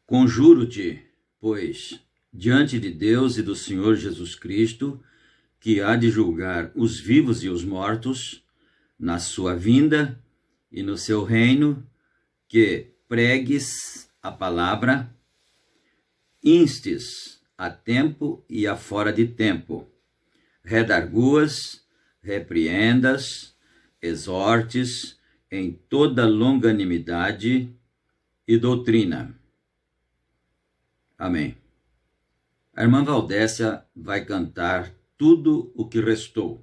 Conjuro-te, pois, diante de Deus e do Senhor Jesus Cristo, que há de julgar os vivos e os mortos, na sua vinda e no seu reino, que pregues a palavra, instes a tempo e a fora de tempo, redarguas, repreendas, exortes em toda longanimidade e doutrina. Amém. A irmã Valdécia vai cantar Tudo o que Restou.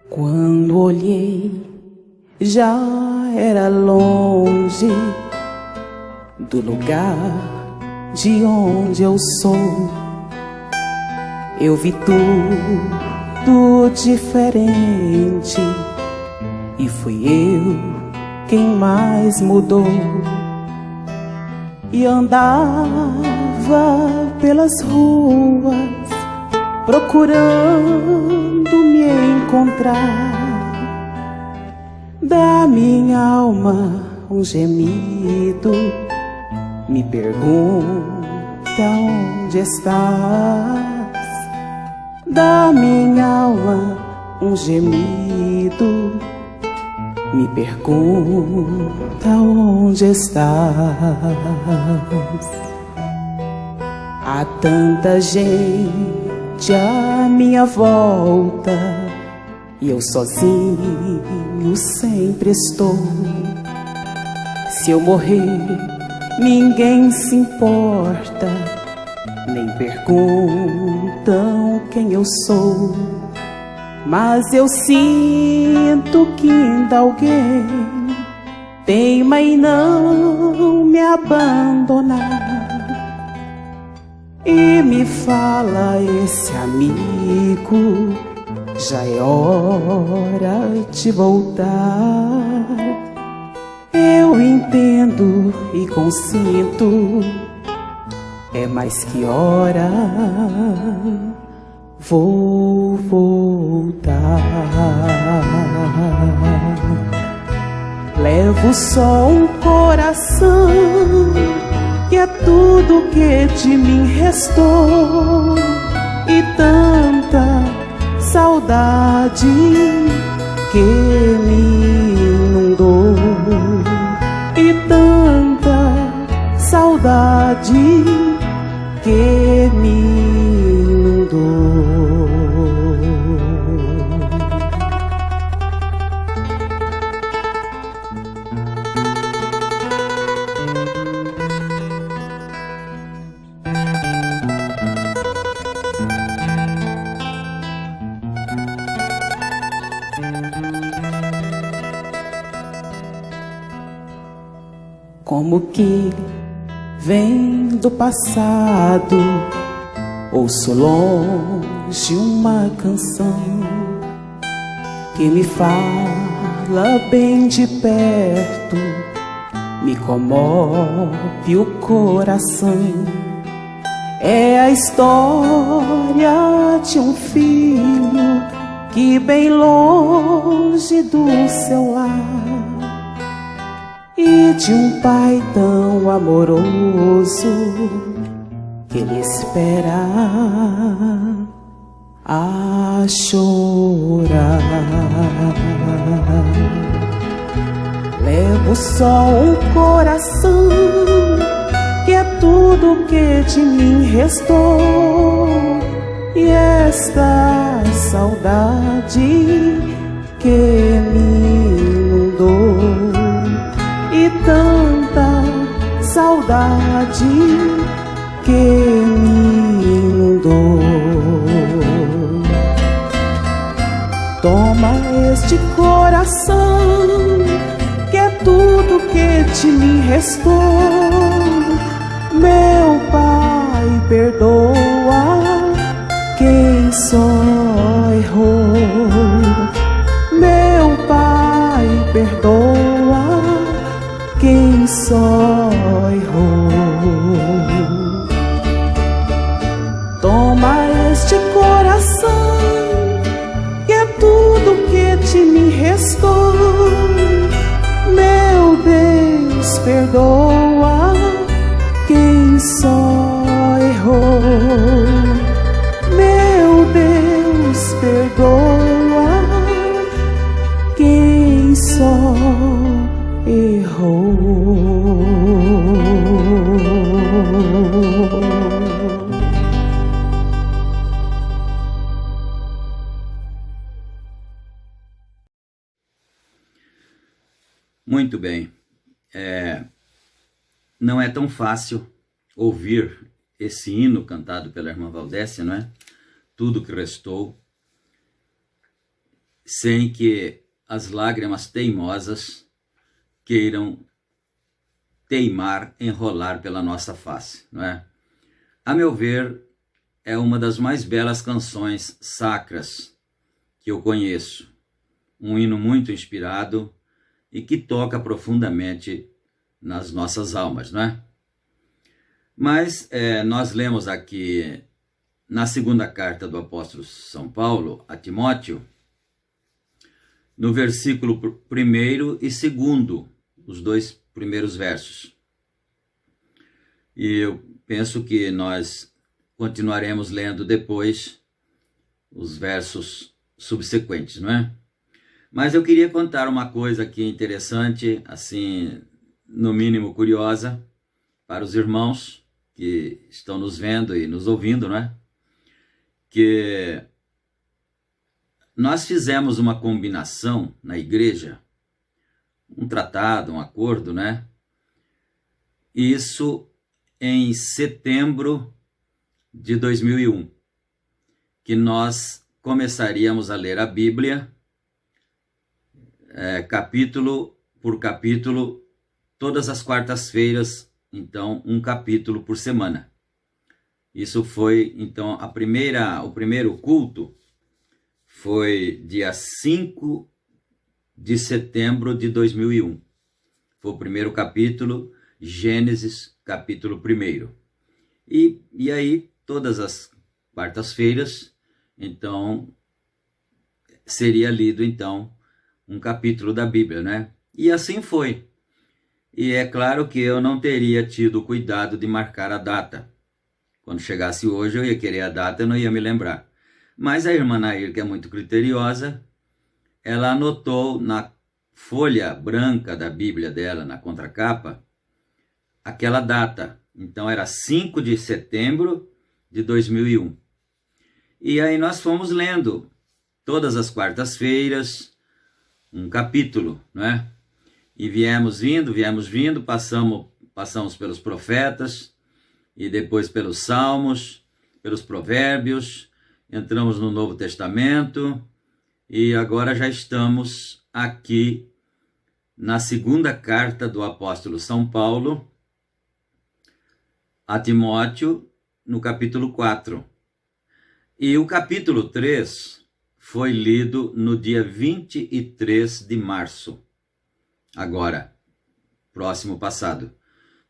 Quando olhei, já era longe do lugar de onde eu sou. Eu vi tudo diferente e fui eu quem mais mudou. E andava pelas ruas procurando me encontrar. Da minha alma um gemido me pergunta onde estás. Da minha alma um gemido me pergunta onde estás. Há tanta gente à minha volta e eu sozinho sempre estou. Se eu morrer, ninguém se importa, nem perguntam quem eu sou. Mas eu sinto que ainda alguém teima em não me abandonar. E me fala esse amigo, já é hora de voltar. Eu entendo e consinto, é mais que hora, vou voltar. Levo só um coração, que é tudo que de mim restou, e tanta saudade que me inundou, e tanta saudade que me inundou. Como que vem do passado, ouço longe uma canção que me fala bem de perto, me comove o coração. É a história de um filho que bem longe do seu lar, e de um pai tão amoroso que ele espera a chorar. Levo só um coração, que é tudo que de mim restou, e esta saudade que me inundou, e tanta saudade que me inundou. Toma este coração, que é tudo que de mim restou. Meu Pai, perdoa quem só errou. Meu Pai, perdoa quem só errou. Toma este coração, que é tudo que te me restou. Meu Deus, perdoa quem só errou. Meu Deus, perdoa quem só errou. Muito bem. Não é tão fácil ouvir esse hino cantado pela irmã Valdécia, não é? Tudo que restou, sem que as lágrimas teimosas queiram teimar, enrolar pela nossa face, não é? A meu ver, é uma das mais belas canções sacras que eu conheço. Um hino muito inspirado e que toca profundamente nas nossas almas, não é? Mas nós lemos aqui na segunda carta do apóstolo São Paulo a Timóteo, no versículo 1º e 2º, os dois primeiros versos. E eu penso que nós continuaremos lendo depois os versos subsequentes, não é? Mas eu queria contar uma coisa aqui interessante, assim, no mínimo curiosa, para os irmãos que estão nos vendo e nos ouvindo, não é? Que nós fizemos uma combinação na igreja, um tratado, um acordo, né? Isso em setembro de 2001, que nós começaríamos a ler a Bíblia, capítulo por capítulo, todas as quartas-feiras, então, um capítulo por semana. Isso foi, então, o primeiro culto foi dia 5 de setembro de 2001. Foi o primeiro capítulo, Gênesis, capítulo 1. E aí, todas as quartas-feiras, então, seria lido, então, um capítulo da Bíblia, né? E assim foi. E é claro que eu não teria tido o cuidado de marcar a data. Quando chegasse hoje, eu ia querer a data, eu não ia me lembrar. Mas a irmã Nair, que é muito criteriosa, ela anotou na folha branca da Bíblia dela, na contracapa, aquela data. Então era 5 de setembro de 2001. E aí nós fomos lendo todas as quartas-feiras um capítulo, não é? E viemos vindo, passamos pelos profetas, e depois pelos salmos, pelos provérbios, entramos no Novo Testamento, e agora já estamos aqui na segunda carta do apóstolo São Paulo a Timóteo, no capítulo 4. E o capítulo 3 foi lido no dia 23 de março, agora, próximo passado,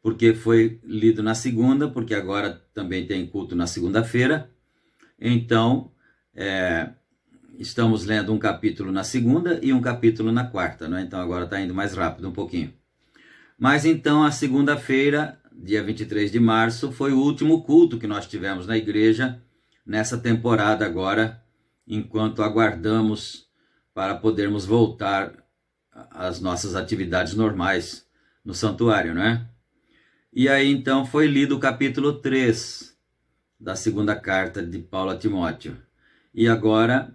porque foi lido na segunda, porque agora também tem culto na segunda-feira. Então, estamos lendo um capítulo na segunda e um capítulo na quarta, né? Então agora está indo mais rápido um pouquinho. Mas então a segunda-feira, dia 23 de março, foi o último culto que nós tivemos na igreja nessa temporada agora, enquanto aguardamos para podermos voltar às nossas atividades normais no santuário, né? E aí então foi lido o capítulo 3 da segunda carta de Paulo a Timóteo. E agora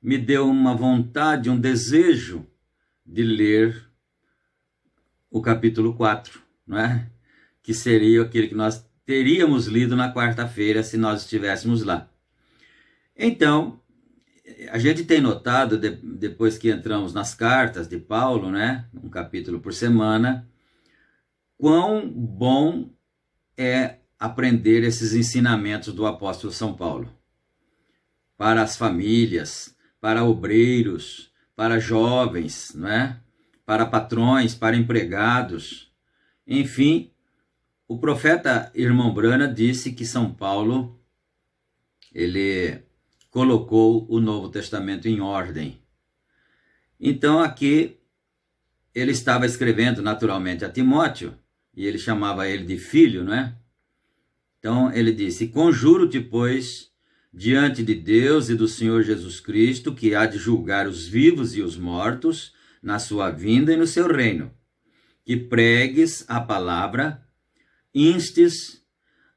me deu uma vontade, um desejo de ler o capítulo 4, não é? Que seria aquele que nós teríamos lido na quarta-feira se nós estivéssemos lá. Então, a gente tem notado, depois que entramos nas cartas de Paulo, né, um capítulo por semana, quão bom é aprender esses ensinamentos do apóstolo São Paulo para as famílias, para obreiros, para jovens, não é? Para patrões, para empregados. Enfim, o profeta Irmão Brana disse que São Paulo, ele colocou o Novo Testamento em ordem. Então aqui ele estava escrevendo naturalmente a Timóteo, e ele chamava ele de filho, não é? Então ele disse: conjuro-te, pois, diante de Deus e do Senhor Jesus Cristo, que há de julgar os vivos e os mortos na sua vinda e no seu reino, que pregues a palavra, instes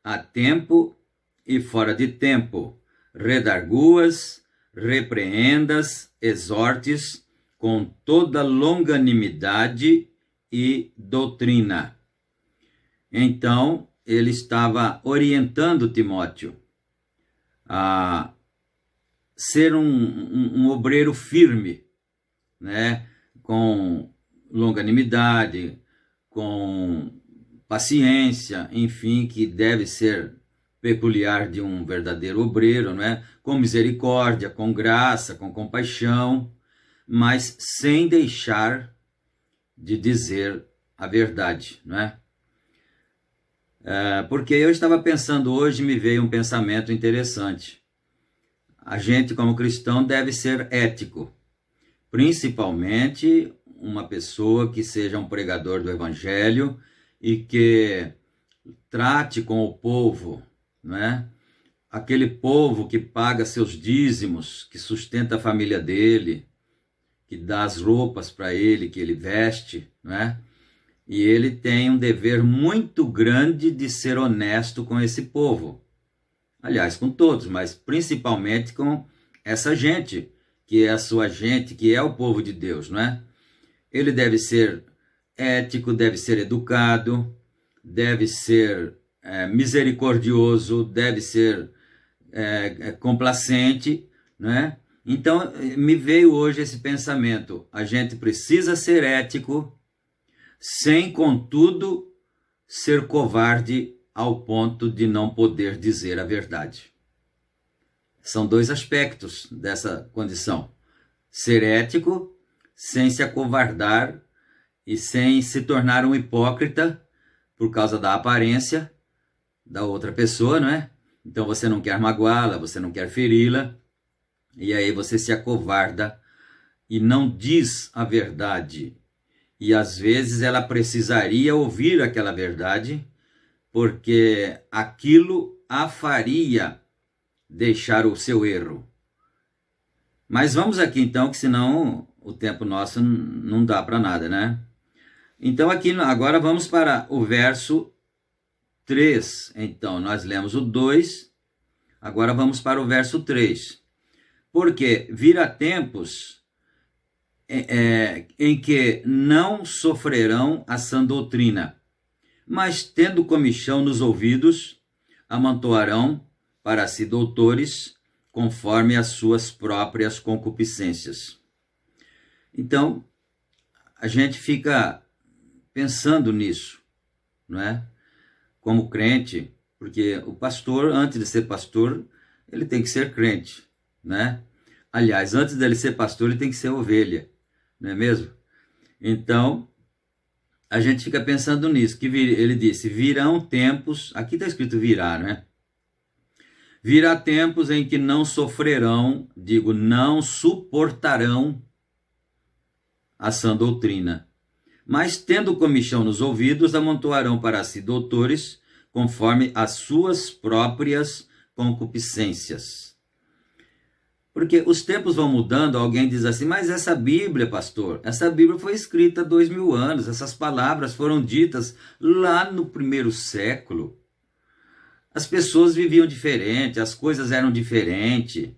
a tempo e fora de tempo, redarguas, repreendas, exortes com toda longanimidade e doutrina. Então, ele estava orientando Timóteo a ser um obreiro firme, né? Com longanimidade, com paciência, enfim, que deve ser peculiar de um verdadeiro obreiro, né? Com misericórdia, com graça, com compaixão, mas sem deixar de dizer a verdade, né? Porque eu estava pensando hoje, me veio um pensamento interessante. A gente, como cristão, deve ser ético, principalmente uma pessoa que seja um pregador do evangelho e que trate com o povo, né? Aquele povo que paga seus dízimos, que sustenta a família dele, que dá as roupas para ele, que ele veste, né? E ele tem um dever muito grande de ser honesto com esse povo. Aliás, com todos, mas principalmente com essa gente, que é a sua gente, que é o povo de Deus, não é? Ele deve ser ético, deve ser educado, deve ser misericordioso, deve ser complacente, não é? Então, me veio hoje esse pensamento: a gente precisa ser ético, sem, contudo, ser covarde ao ponto de não poder dizer a verdade. São dois aspectos dessa condição: ser ético, sem se acovardar e sem se tornar um hipócrita por causa da aparência da outra pessoa, não é? Então você não quer magoá-la, você não quer feri-la, e aí você se acovarda e não diz a verdade. E às vezes ela precisaria ouvir aquela verdade, porque aquilo a faria deixar o seu erro. Mas vamos aqui então, que senão o tempo nosso não dá para nada, né? Então aqui agora vamos para o verso 3. Então nós lemos o 2, agora vamos para o verso 3. Porque virá tempos em que não sofrerão a sã doutrina, mas tendo comichão nos ouvidos, amontoarão para si doutores, conforme as suas próprias concupiscências. Então, a gente fica pensando nisso, não é? Como crente, porque o pastor, antes de ser pastor, ele tem que ser crente, né? Aliás, antes dele ser pastor, ele tem que ser ovelha, não é mesmo? Então, a gente fica pensando nisso, que ele disse: virão tempos, aqui está escrito virá, né? Virá tempos em que não sofrerão, não suportarão a sã doutrina, mas tendo comichão nos ouvidos, amontoarão para si doutores, conforme as suas próprias concupiscências. Porque os tempos vão mudando, alguém diz assim: mas essa Bíblia, pastor, essa Bíblia foi escrita há 2000 anos, essas palavras foram ditas lá no primeiro século. As pessoas viviam diferente, as coisas eram diferentes,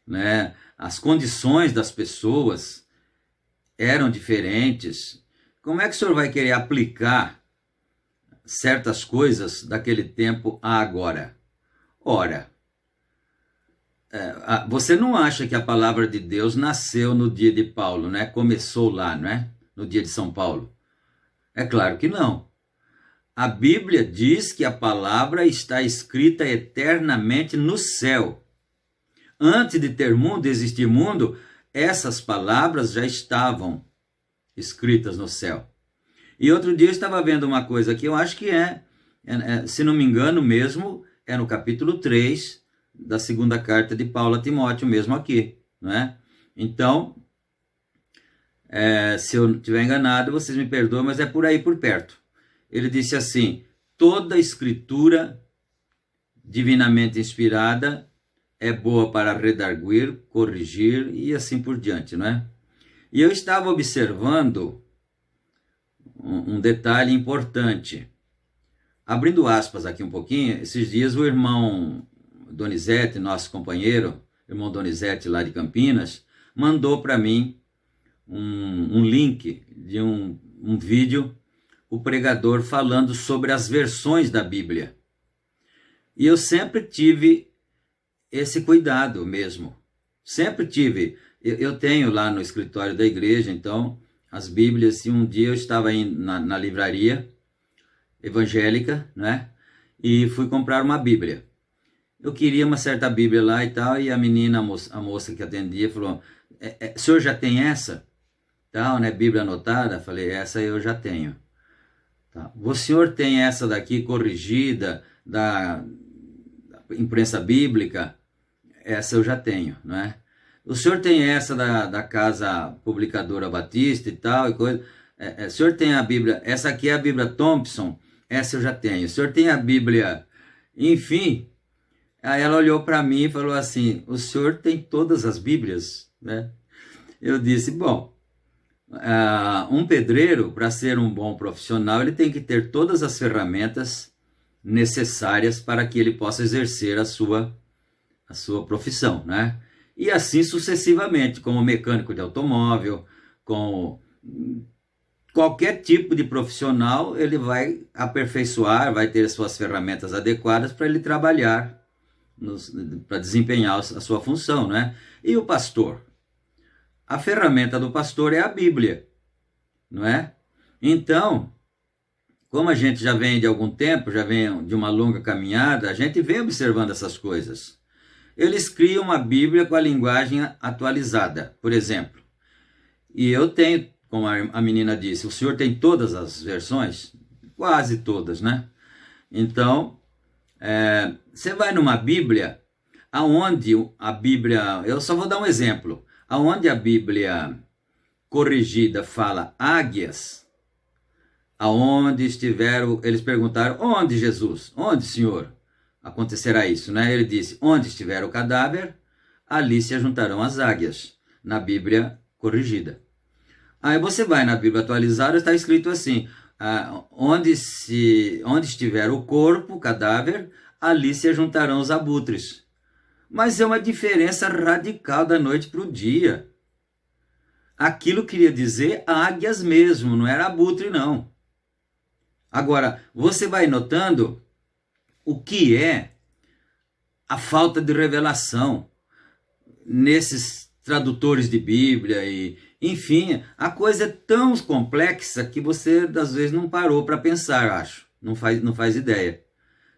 né? As condições das pessoas eram diferentes. Como é que o senhor vai querer aplicar certas coisas daquele tempo a agora? Ora, você não acha que a palavra de Deus nasceu no dia de Paulo, né? Começou lá, não é? No dia de São Paulo? É claro que não. A Bíblia diz que a palavra está escrita eternamente no céu. Antes de ter mundo, existir mundo, essas palavras já estavam escritas no céu. E outro dia eu estava vendo uma coisa que eu acho que se não me engano mesmo, é no capítulo 3 da segunda carta de Paulo a Timóteo, mesmo aqui, não é? Então, se eu estiver enganado, vocês me perdoam, mas é por aí por perto. Ele disse assim: toda escritura divinamente inspirada é boa para redarguir, corrigir e assim por diante, não é? E eu estava observando um detalhe importante. Abrindo aspas aqui um pouquinho, esses dias o irmão Donizete, nosso companheiro, irmão Donizete lá de Campinas, mandou para mim um link de um vídeo, o pregador falando sobre as versões da Bíblia. E eu sempre tive esse cuidado mesmo. Sempre tive. Eu tenho lá no escritório da igreja, então, as Bíblias, e um dia eu estava na livraria evangélica, né? E fui comprar uma Bíblia. Eu queria uma certa Bíblia lá e tal, e a menina, a moça que atendia, falou: o senhor já tem essa? Tal, né? Bíblia anotada? Falei: essa eu já tenho. Tá. O senhor tem essa daqui corrigida, da imprensa bíblica? Essa eu já tenho, não é? O senhor tem essa da Casa Publicadora Batista e tal, e coisa. O senhor tem a Bíblia, essa aqui é a Bíblia Thompson, essa eu já tenho. O senhor tem a Bíblia, enfim. Aí ela olhou para mim e falou assim: o senhor tem todas as Bíblias, né? Eu disse: bom, um pedreiro, para ser um bom profissional, ele tem que ter todas as ferramentas necessárias para que ele possa exercer a sua profissão, né? E assim sucessivamente, como mecânico de automóvel, com qualquer tipo de profissional, ele vai aperfeiçoar, vai ter suas ferramentas adequadas para ele trabalhar, para desempenhar a sua função, né? E o pastor? A ferramenta do pastor é a Bíblia, não é? Então, como a gente já vem de algum tempo, já vem de uma longa caminhada, a gente vem observando essas coisas. Eles criam uma Bíblia com a linguagem atualizada, por exemplo. E eu tenho, como a menina disse, o senhor tem todas as versões? Quase todas, né? Então, você vai numa Bíblia, aonde a Bíblia, eu só vou dar um exemplo, aonde a Bíblia corrigida fala águias, aonde estiveram, eles perguntaram: onde, Jesus? Onde, Senhor, acontecerá isso, né? Ele disse: onde estiver o cadáver, ali se ajuntarão as águias, na Bíblia corrigida. Aí você vai na Bíblia atualizada, está escrito assim: onde estiver o corpo, o cadáver, ali se ajuntarão os abutres. Mas é uma diferença radical da noite para o dia. Aquilo queria dizer águias mesmo, não era abutre não. Agora, você vai notando o que é a falta de revelação nesses tradutores de Bíblia e, enfim, a coisa é tão complexa que você às vezes não parou para pensar, acho, não faz ideia.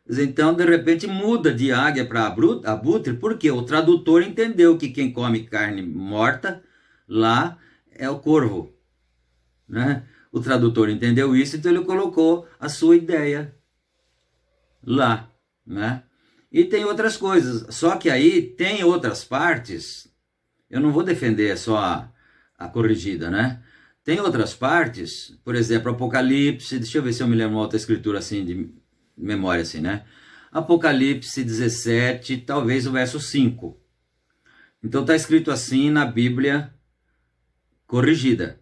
Então, de repente, muda de águia para abutre, porque o tradutor entendeu que quem come carne morta lá é o corvo, né? O tradutor entendeu isso, então ele colocou a sua ideia lá, né? E tem outras coisas, só que aí tem outras partes, eu não vou defender só a corrigida, né? Tem outras partes, por exemplo, Apocalipse, deixa eu ver se eu me lembro uma outra escritura assim, de memória assim, né? Apocalipse 17, talvez o verso 5. Então está escrito assim na Bíblia corrigida.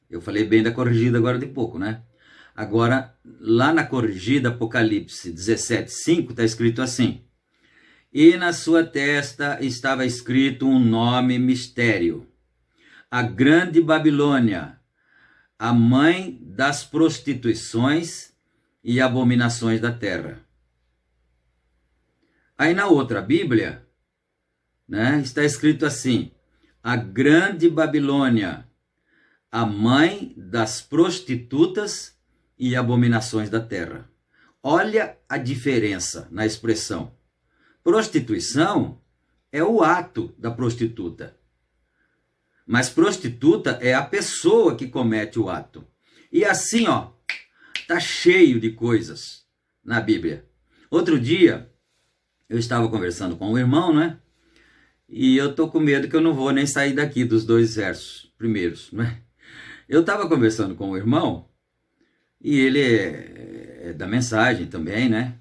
Eu falei bem da corrigida agora de pouco, né? Agora, lá na corrigida, Apocalipse 17, 5, está escrito assim: e na sua testa estava escrito um nome mistério: a grande Babilônia, a mãe das prostituições e abominações da terra. Aí na outra Bíblia, né, está escrito assim: a grande Babilônia, a mãe das prostitutas e abominações da terra. Olha a diferença na expressão. Prostituição é o ato da prostituta. Mas prostituta é a pessoa que comete o ato. E assim, ó, tá cheio de coisas na Bíblia. Outro dia, eu estava conversando com um irmão, né? E eu tô com medo que eu não vou nem sair daqui dos 2 versos primeiros, né? Eu estava conversando com um irmão, e ele é da mensagem também, né?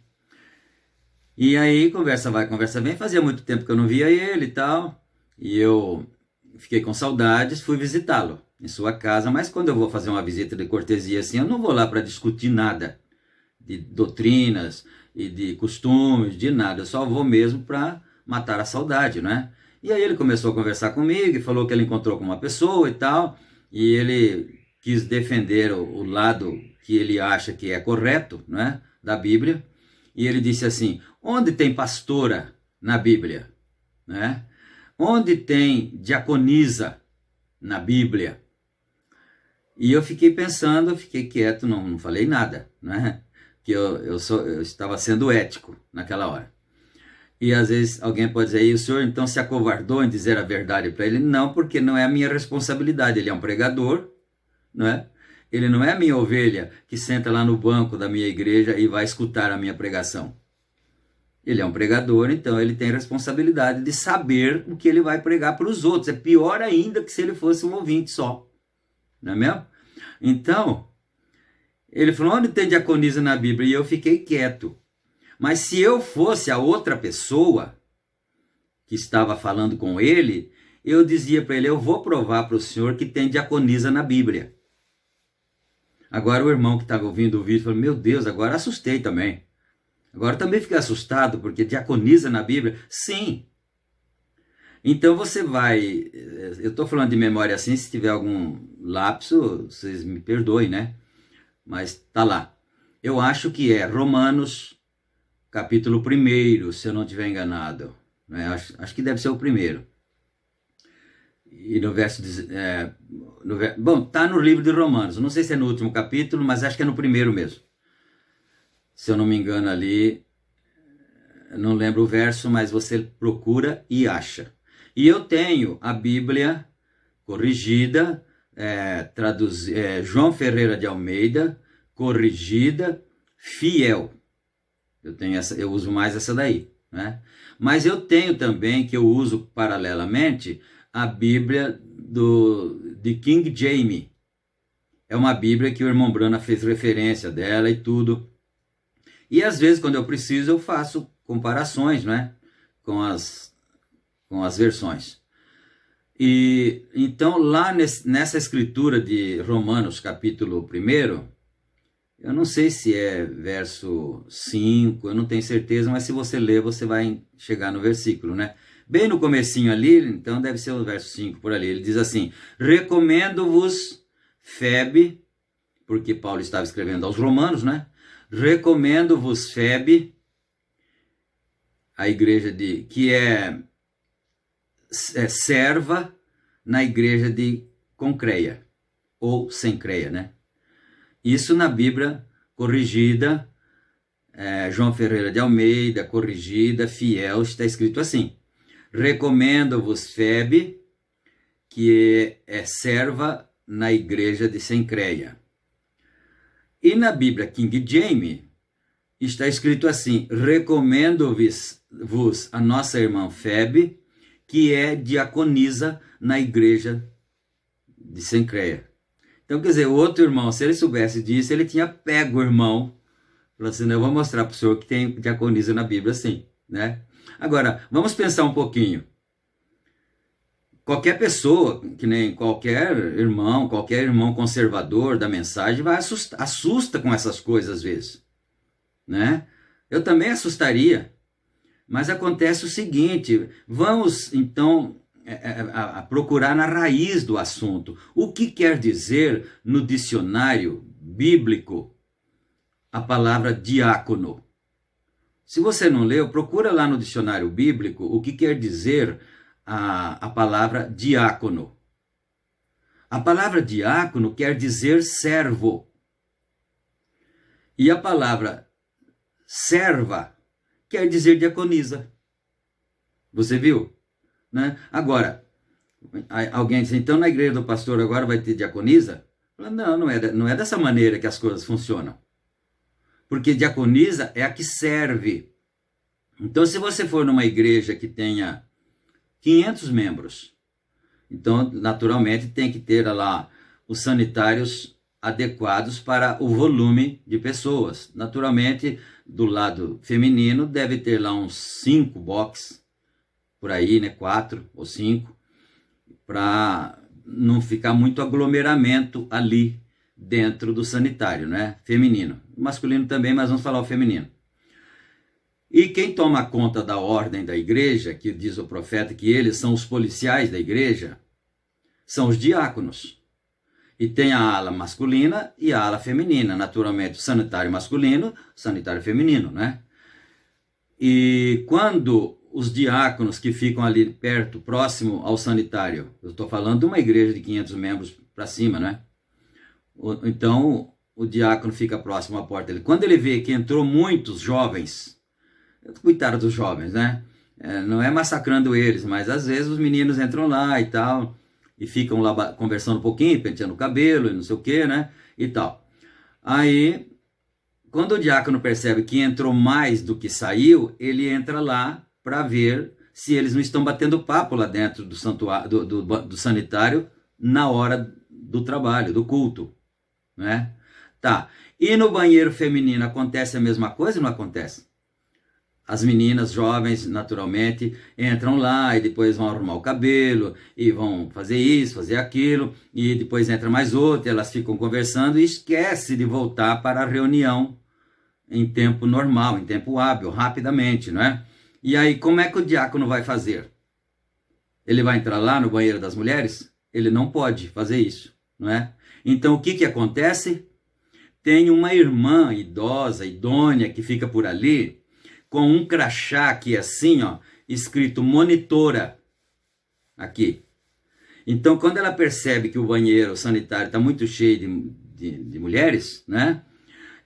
E aí, conversa vai, conversa vem. Fazia muito tempo que eu não via ele e tal. E eu fiquei com saudades, fui visitá-lo em sua casa. Mas quando eu vou fazer uma visita de cortesia assim, eu não vou lá para discutir nada de doutrinas e de costumes, de nada. Eu só vou mesmo para matar a saudade, né? E aí ele começou a conversar comigo e falou que ele encontrou com uma pessoa e tal. E ele quis defender o lado que ele acha que é correto, né, da Bíblia. E ele disse assim: onde tem pastora na Bíblia? Né? Onde tem diaconisa na Bíblia? E eu fiquei pensando, fiquei quieto, não falei nada, né? Que eu estava sendo ético naquela hora. E às vezes alguém pode dizer: e o senhor então se acovardou em dizer a verdade para ele? Não, porque não é a minha responsabilidade. Ele é um pregador, não é? Ele não é a minha ovelha que senta lá no banco da minha igreja e vai escutar a minha pregação. Ele é um pregador, então ele tem responsabilidade de saber o que ele vai pregar para os outros. É pior ainda que se ele fosse um ouvinte só. Não é mesmo? Então, ele falou: onde tem diaconisa na Bíblia? E eu fiquei quieto. Mas se eu fosse a outra pessoa que estava falando com ele, eu dizia para ele: eu vou provar para o senhor que tem diaconisa na Bíblia. Agora o irmão que estava ouvindo o vídeo falou: meu Deus, agora assustei também. Agora também fiquei assustado, porque diaconisa na Bíblia? Sim. Então você vai... Eu estou falando de memória assim, se tiver algum lapso, vocês me perdoem, né? Mas tá lá. Eu acho que é Romanos, capítulo 1, se eu não estiver enganado. Né? Acho que deve ser o primeiro. E no verso... bom, tá no livro de Romanos. Não sei se é no último capítulo, mas acho que é no primeiro mesmo. Se eu não me engano ali, não lembro o verso, mas você procura e acha. E eu tenho a Bíblia corrigida, João Ferreira de Almeida, corrigida, fiel. Eu uso mais essa daí, né? Mas eu tenho também, que eu uso paralelamente, a Bíblia de King James. É uma Bíblia que o irmão Brana fez referência dela e tudo. E às vezes, quando eu preciso, eu faço comparações, né, com as versões. E então, lá nessa escritura de Romanos, capítulo 1, eu não sei se é verso 5, eu não tenho certeza, mas se você ler, você vai chegar no versículo, né? Bem no comecinho ali, então deve ser o verso 5 por ali. Ele diz assim: recomendo-vos, Febe, porque Paulo estava escrevendo aos romanos, né? Recomendo-vos, Febe, a igreja que é serva na igreja de Concreia, ou Sencreia, né? Isso na Bíblia corrigida, João Ferreira de Almeida, corrigida, fiel, está escrito assim: recomendo-vos, Febe, que é serva na igreja de Sencreia. E na Bíblia King James está escrito assim: recomendo-vos a nossa irmã Febe, que é diaconisa na igreja de Sencreia. Então, quer dizer, o outro irmão, se ele soubesse disso, ele tinha pego o irmão, falou assim: eu vou mostrar para o senhor que tem diaconisa na Bíblia, sim, né? Agora, vamos pensar um pouquinho. Qualquer pessoa, que nem qualquer irmão conservador da mensagem, assusta com essas coisas às vezes, né? Eu também assustaria, mas acontece o seguinte: vamos então a procurar na raiz do assunto. O que quer dizer no dicionário bíblico a palavra diácono? Se você não leu, procura lá no dicionário bíblico o que quer dizer a palavra diácono. A palavra diácono quer dizer servo. E a palavra serva quer dizer diaconisa. Você viu? né? Agora, alguém diz, então na igreja do pastor agora vai ter diaconisa? Não, não é dessa maneira que as coisas funcionam. Porque diaconisa é a que serve. Então, se você for numa igreja que tenha 500 membros, então, naturalmente, tem que ter lá os sanitários adequados para o volume de pessoas. Naturalmente, do lado feminino, deve ter lá uns 5 boxes, por aí, né? 4 ou 5, para não ficar muito aglomeramento ali dentro do sanitário, né? Feminino. O masculino também, mas vamos falar o feminino. E quem toma conta da ordem da igreja, que diz o profeta que eles são os policiais da igreja, são os diáconos. E tem a ala masculina e a ala feminina. Naturalmente, o sanitário masculino, o sanitário feminino, né? E quando os diáconos que ficam ali perto, próximo ao sanitário, eu estou falando de uma igreja de 500 membros para cima, né? Então, o diácono fica próximo à porta dele. Quando ele vê que entrou muitos jovens, coitado dos jovens, né? Não é massacrando eles, mas às vezes os meninos entram lá e tal, e ficam lá conversando um pouquinho, penteando o cabelo e não sei o que, né? E tal. Aí, quando o diácono percebe que entrou mais do que saiu, ele entra lá para ver se eles não estão batendo papo lá dentro do santuário, do sanitário na hora do trabalho, do culto, né? Tá. E no banheiro feminino acontece a mesma coisa ou não acontece? As meninas jovens, naturalmente, entram lá e depois vão arrumar o cabelo e vão fazer isso, fazer aquilo, e depois entra mais outra, elas ficam conversando e esquece de voltar para a reunião em tempo normal, em tempo hábil, rapidamente, não é? E aí, como é que o diácono vai fazer? Ele vai entrar lá no banheiro das mulheres? Ele não pode fazer isso, não é? Então, o que acontece? Tem uma irmã idosa, idônea, que fica por ali, com um crachá aqui assim, ó, escrito monitora, aqui. Então, quando ela percebe que o banheiro sanitário está muito cheio de mulheres, né?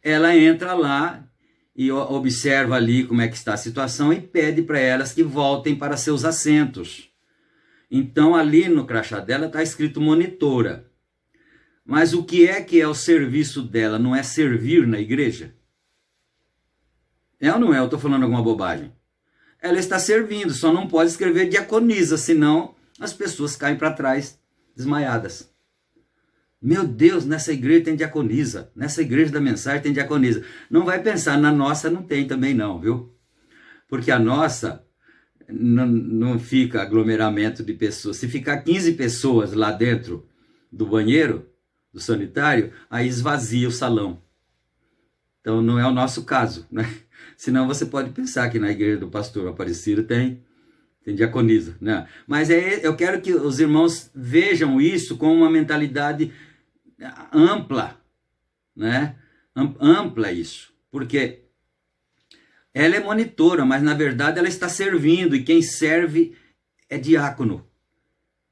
Ela entra lá e observa ali como é que está a situação e pede para elas que voltem para seus assentos. Então, ali no crachá dela está escrito monitora. Mas o que é o serviço dela? Não é servir na igreja? É ou não é? Eu estou falando alguma bobagem. Ela está servindo, só não pode escrever diaconisa, senão as pessoas caem para trás, desmaiadas. Meu Deus, nessa igreja tem diaconisa, nessa igreja da mensagem tem diaconisa. Não vai pensar, na nossa não tem também não, viu? Porque a nossa não fica aglomeramento de pessoas. Se ficar 15 pessoas lá dentro do banheiro, do sanitário, aí esvazia o salão. Então não é o nosso caso, né? Senão você pode pensar que na igreja do pastor Aparecido tem diaconisa, né? Mas eu quero que os irmãos vejam isso com uma mentalidade ampla, né? Ampla isso, porque ela é monitora, mas na verdade ela está servindo, e quem serve é diácono.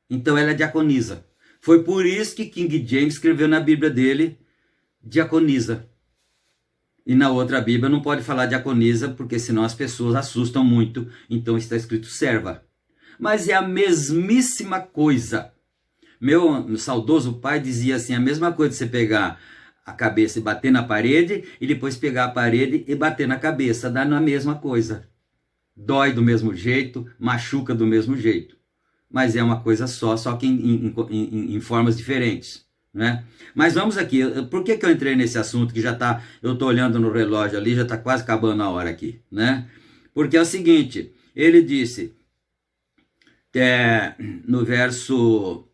Então ela é diaconisa. Foi por isso que King James escreveu na Bíblia dele diaconisa. E na outra Bíblia não pode falar diaconisa, porque senão as pessoas assustam muito. Então está escrito serva. Mas é a mesmíssima coisa. Meu saudoso pai dizia assim, a mesma coisa de você pegar a cabeça e bater na parede, e depois pegar a parede e bater na cabeça. Dá na mesma coisa. Dói do mesmo jeito, machuca do mesmo jeito. Mas é uma coisa só que em formas diferentes. Né? Mas vamos aqui, por que eu entrei nesse assunto que eu estou olhando no relógio ali, já está quase acabando a hora aqui, né? Porque é o seguinte, ele disse, no verso,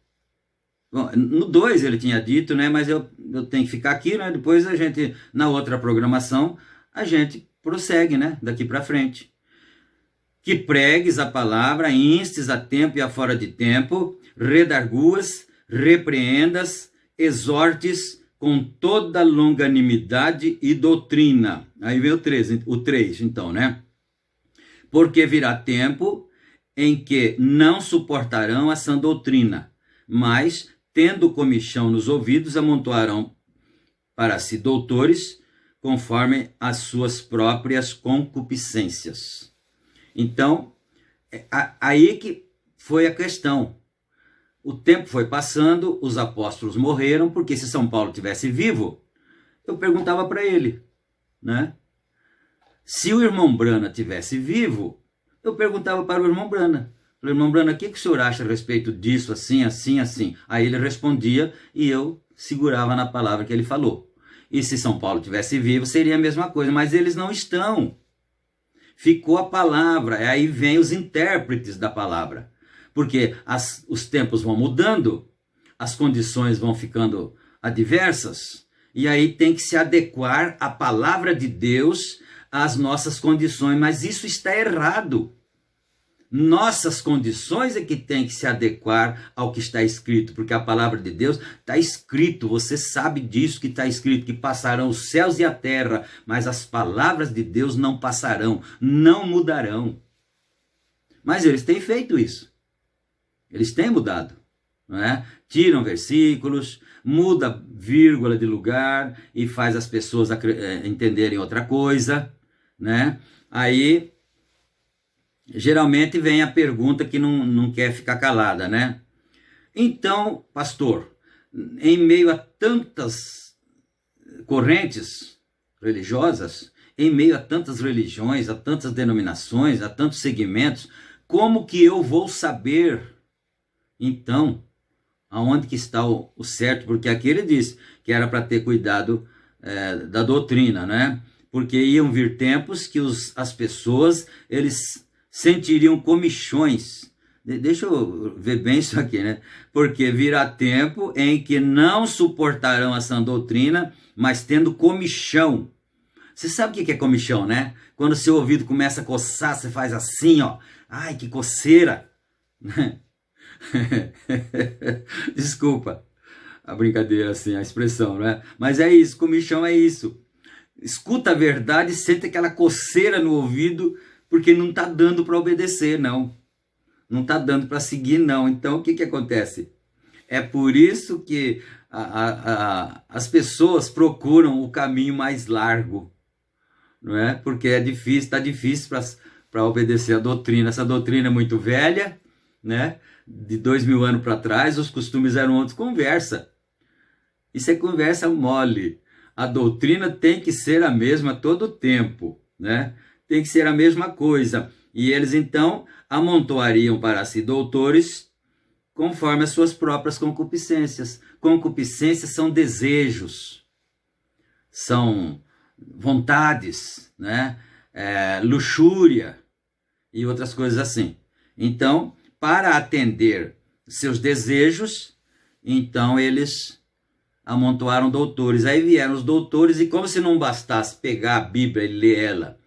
bom, no 2 ele tinha dito, né? Mas eu tenho que ficar aqui, né? Depois a gente, na outra programação, a gente prossegue, né? Daqui para frente. Que pregues a palavra, instes a tempo e a fora de tempo, redarguas, repreendas, exortes com toda longanimidade e doutrina. Aí vem o 3 então, né? Porque virá tempo em que não suportarão a sã doutrina, mas, tendo comichão nos ouvidos, amontoarão para si doutores, conforme as suas próprias concupiscências. Então, aí que foi a questão. O tempo foi passando, os apóstolos morreram, porque se São Paulo tivesse vivo, eu perguntava para ele, né? Se o irmão Brana tivesse vivo, eu perguntava para o irmão Brana. O irmão Brana, o que o senhor acha a respeito disso, assim, assim, assim? Aí ele respondia e eu segurava na palavra que ele falou. E se São Paulo tivesse vivo, seria a mesma coisa, mas eles não estão. Ficou a palavra, aí vem os intérpretes da palavra. Porque os tempos vão mudando, as condições vão ficando adversas, e aí tem que se adequar a palavra de Deus às nossas condições, mas isso está errado. Nossas condições é que tem que se adequar ao que está escrito, porque a palavra de Deus está escrito, você sabe disso que está escrito, que passarão os céus e a terra, mas as palavras de Deus não passarão, não mudarão. Mas eles têm feito isso, eles têm mudado, não é? Tiram versículos, muda vírgula de lugar e faz as pessoas entenderem outra coisa, né? Aí geralmente vem a pergunta que não quer ficar calada, né? Então, pastor, em meio a tantas correntes religiosas, em meio a tantas religiões, a tantas denominações, a tantos segmentos, como que eu vou saber, então, aonde que está o certo? Porque aqui ele disse que era para ter cuidado da doutrina, né? Porque iam vir tempos que as pessoas, eles sentiriam comichões. Deixa eu ver bem isso aqui, né? Porque virá tempo em que não suportarão a sã doutrina, mas tendo comichão. Você sabe o que é comichão, né? Quando seu ouvido começa a coçar, você faz assim, ó. Ai, que coceira! Desculpa a brincadeira, assim, a expressão, né? Mas é isso, comichão é isso. Escuta a verdade e sente aquela coceira no ouvido, porque não está dando para obedecer, não. Não está dando para seguir, não. Então, o que acontece? É por isso que as pessoas procuram o caminho mais largo, não é? Porque é difícil, está difícil para obedecer a doutrina. Essa doutrina é muito velha, né? De 2000 anos para trás, os costumes eram outros. Conversa. Isso é conversa mole. A doutrina tem que ser a mesma todo o tempo, né? Tem que ser a mesma coisa. E eles, então, amontoariam para si doutores conforme as suas próprias concupiscências. Concupiscências são desejos, são vontades, né? Luxúria e outras coisas assim. Então, para atender seus desejos, então eles amontoaram doutores. Aí vieram os doutores e, como se não bastasse pegar a Bíblia e ler ela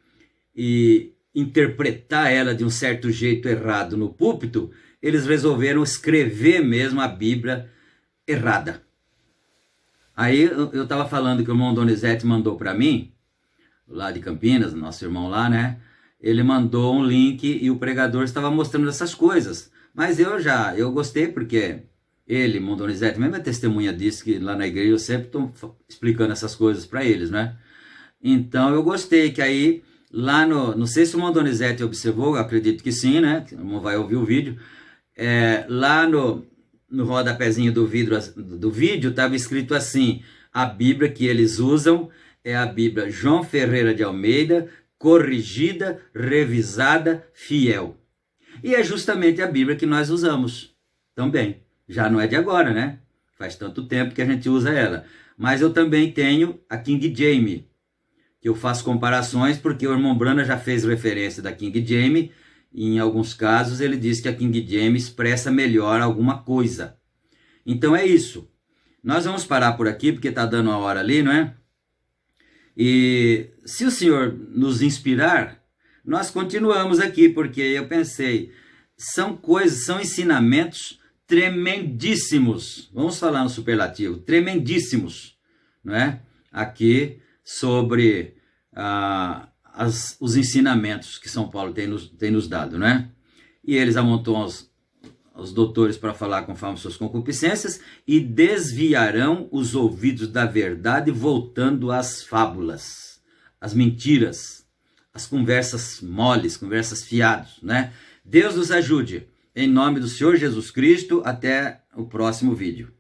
e interpretar ela de um certo jeito errado no púlpito, eles resolveram escrever mesmo a Bíblia errada. Aí eu estava falando que o irmão Donizete mandou para mim, lá de Campinas, nosso irmão lá, né? Ele mandou um link e o pregador estava mostrando essas coisas. Mas eu gostei, porque ele, irmão Donizete, mesmo é testemunha disso, que lá na igreja eu sempre estou explicando essas coisas para eles, né? Então eu gostei que aí, lá não sei se o irmão Donizete observou, eu acredito que sim, né? O irmão vai ouvir o vídeo. Lá no rodapézinho do vídeo estava escrito assim: a Bíblia que eles usam é a Bíblia João Ferreira de Almeida, corrigida, revisada, fiel. E é justamente a Bíblia que nós usamos também. Já não é de agora, né? Faz tanto tempo que a gente usa ela. Mas eu também tenho a King James, que eu faço comparações, porque o irmão Brana já fez referência da King James. E em alguns casos ele diz que a King James expressa melhor alguma coisa. Então é isso. Nós vamos parar por aqui, porque está dando a hora ali, não é? E se o Senhor nos inspirar, nós continuamos aqui, porque eu pensei, são ensinamentos tremendíssimos. Vamos falar no superlativo, tremendíssimos, não é? Aqui sobre os ensinamentos que São Paulo tem nos dado, né? E eles amontoam os doutores para falar conforme suas concupiscências e desviarão os ouvidos da verdade, voltando às fábulas, às mentiras, às conversas moles, conversas fiadas, né? Deus nos ajude. Em nome do Senhor Jesus Cristo, até o próximo vídeo.